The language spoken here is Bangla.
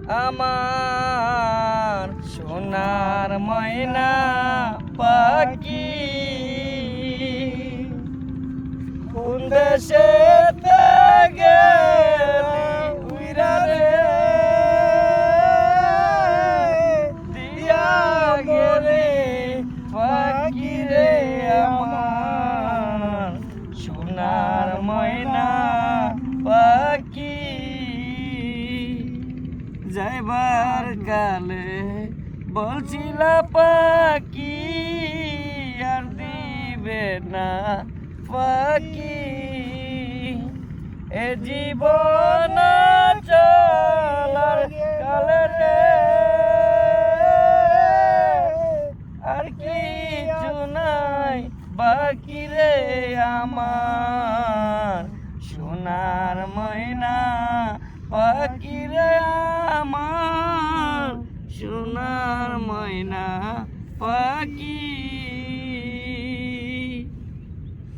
আমার সোনার ময়না পাখি কোন দেশে গেলি উইরা রে দিয়া গেলি পাখি রে আমার সোনার ময়না পাখি যাইবার কালে বলছিল পাখি আর দিবে না পাখি এ জীবন চলার কালে রে আর কিছু নাই বাকি রে আমার সোনার ময়না পাখি রে আমার সোনার ময়না পাখি।